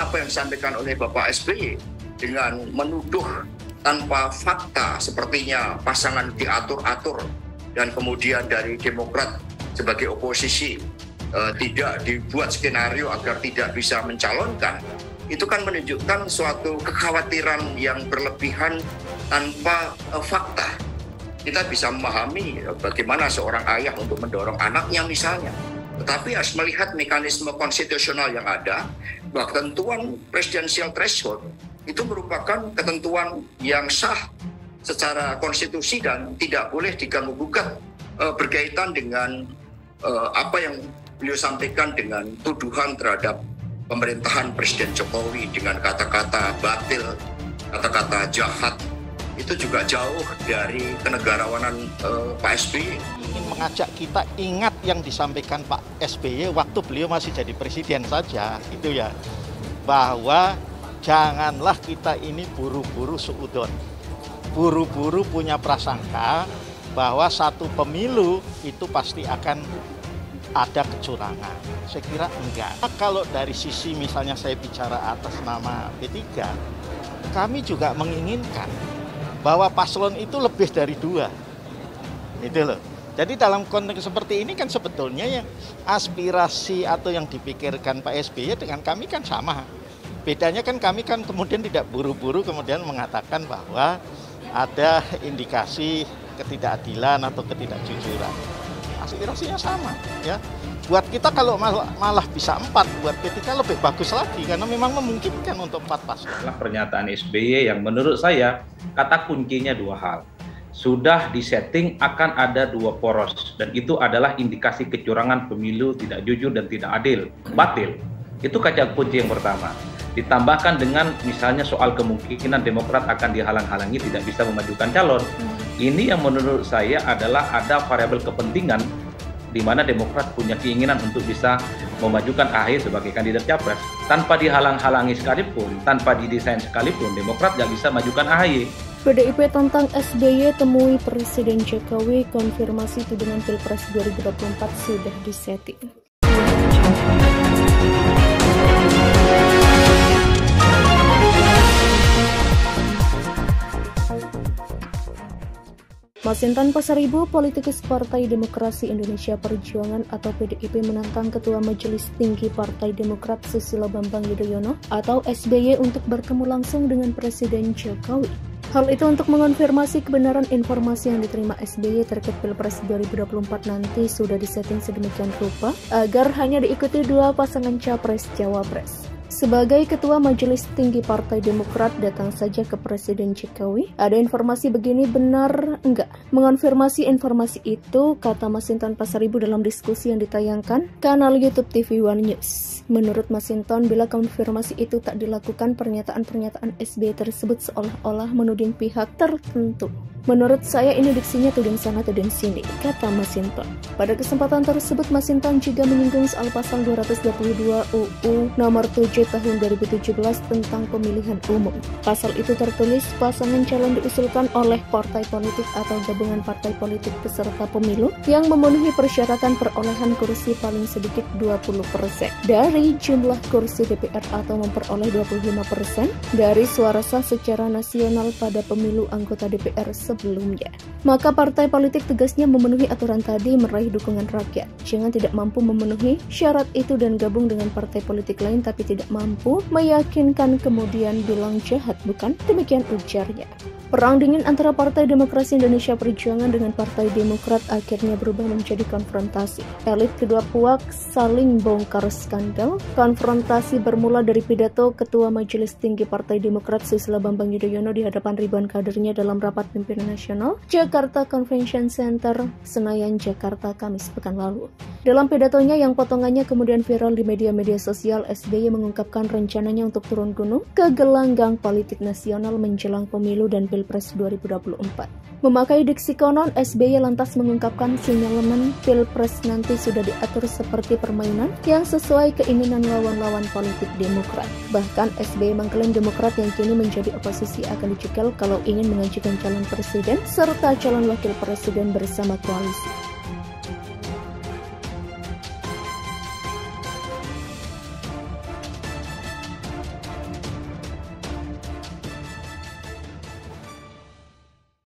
apa yang disampaikan oleh Bapak SBY dengan menuduh tanpa fakta sepertinya pasangan diatur-atur dan kemudian dari Demokrat sebagai oposisi tidak dibuat skenario agar tidak bisa mencalonkan, itu kan menunjukkan suatu kekhawatiran yang berlebihan tanpa fakta. Kita bisa memahami bagaimana seorang ayah untuk mendorong anaknya misalnya, tetapi harus melihat mekanisme konstitusional yang ada, bahwa ketentuan presidensial threshold itu merupakan ketentuan yang sah secara konstitusi dan tidak boleh diganggu-gugat berkaitan dengan apa yang beliau sampaikan dengan tuduhan terhadap pemerintahan Presiden Jokowi dengan kata-kata batil, kata-kata jahat. Itu juga jauh dari kenegarawanan Pak SBY. Ingin mengajak kita ingat yang disampaikan Pak SBY waktu beliau masih jadi presiden saja, itu ya, bahwa janganlah kita ini buru-buru suudon, buru-buru punya prasangka bahwa satu pemilu itu pasti akan ada kecurangan. Saya kira enggak. Kalau dari sisi misalnya saya bicara atas nama P3, kami juga menginginkan bahwa paslon itu lebih dari 2. Itu loh. Jadi dalam konteks seperti ini kan sebetulnya yang aspirasi atau yang dipikirkan Pak SBY dengan kami kan sama. Bedanya kan kami kan kemudian tidak buru-buru kemudian mengatakan bahwa ada indikasi ketidakadilan atau ketidakjujuran. Aspirasinya sama ya. Buat kita kalau malah bisa 4, buat P3 lebih bagus lagi karena memang memungkinkan untuk 4 paslon. Pernyataan SBY yang menurut saya kata kuncinya 2 hal. Sudah disetting akan ada 2 poros dan itu adalah indikasi kecurangan pemilu tidak jujur dan tidak adil, batil. Itu kata kunci yang pertama. Ditambahkan dengan misalnya soal kemungkinan Demokrat akan dihalang-halangi tidak bisa memajukan calon. Ini yang menurut saya adalah ada variabel kepentingan di mana Demokrat punya keinginan untuk bisa memajukan AHY sebagai kandidat capres. Tanpa dihalang-halangi sekalipun, tanpa didesain sekalipun, Demokrat nggak bisa majukan AHY. PDIP tentang SBY temui Presiden Jokowi, konfirmasi tudingan Pilpres 2024 sudah disetting. Masinton Pasaribu, politikus Partai Demokrasi Indonesia Perjuangan atau PDIP menantang Ketua Majelis Tinggi Partai Demokrat Susilo Bambang Yudhoyono atau SBY untuk bertemu langsung dengan Presiden Jokowi. Hal itu untuk mengonfirmasi kebenaran informasi yang diterima SBY terkait Pilpres 2024 nanti sudah disetting sedemikian rupa agar hanya diikuti 2 pasangan Capres-Cawapres. Sebagai Ketua Majelis Tinggi Partai Demokrat datang saja ke Presiden Jokowi. Ada informasi begini benar enggak? Mengonfirmasi informasi itu, kata Masinton Pasaribu dalam diskusi yang ditayangkan kanal YouTube TV One News. Menurut Masinton, bila konfirmasi itu tak dilakukan, pernyataan-pernyataan SBY tersebut seolah-olah menuding pihak tertentu. Menurut saya ini diksinya tuding sana tuding sini, kata Masinton. Pada kesempatan tersebut Masinton juga menyinggung soal pasal 222 UU nomor 7 tahun 2017 tentang pemilihan umum. Pasal itu tertulis pasangan calon diusulkan oleh partai politik atau gabungan partai politik peserta pemilu yang memenuhi persyaratan perolehan kursi paling sedikit 20% dari jumlah kursi DPR atau memperoleh 25% dari suara sah secara nasional pada pemilu anggota DPR sebelumnya. Maka partai politik tegasnya memenuhi aturan tadi meraih dukungan rakyat. Jangan tidak mampu memenuhi syarat itu dan gabung dengan partai politik lain tapi tidak mampu meyakinkan kemudian bilang jahat, bukan? Demikian ujarnya. Perang dingin antara Partai Demokrasi Indonesia Perjuangan dengan Partai Demokrat akhirnya berubah menjadi konfrontasi. Elit kedua puak saling bongkar skandal. Konfrontasi bermula dari pidato Ketua Majelis Tinggi Partai Demokrat Susilo Bambang Yudhoyono di hadapan ribuan kadernya dalam rapat pimpinan nasional Jakarta Convention Center, Senayan, Jakarta, Kamis pekan lalu. Dalam pidatonya yang potongannya kemudian viral di media-media sosial, SBY mengungkapkan rencananya untuk turun gunung ke gelanggang politik nasional menjelang pemilu dan Pilpres 2024. Memakai diksi konon, SBY lantas mengungkapkan sinyalemen Pilpres nanti sudah diatur seperti permainan yang sesuai keinginan lawan-lawan politik Demokrat. Bahkan SBY mengklaim Demokrat yang kini menjadi oposisi akan dicekel kalau ingin mengajukan calon presiden serta calon wakil presiden bersama koalisi.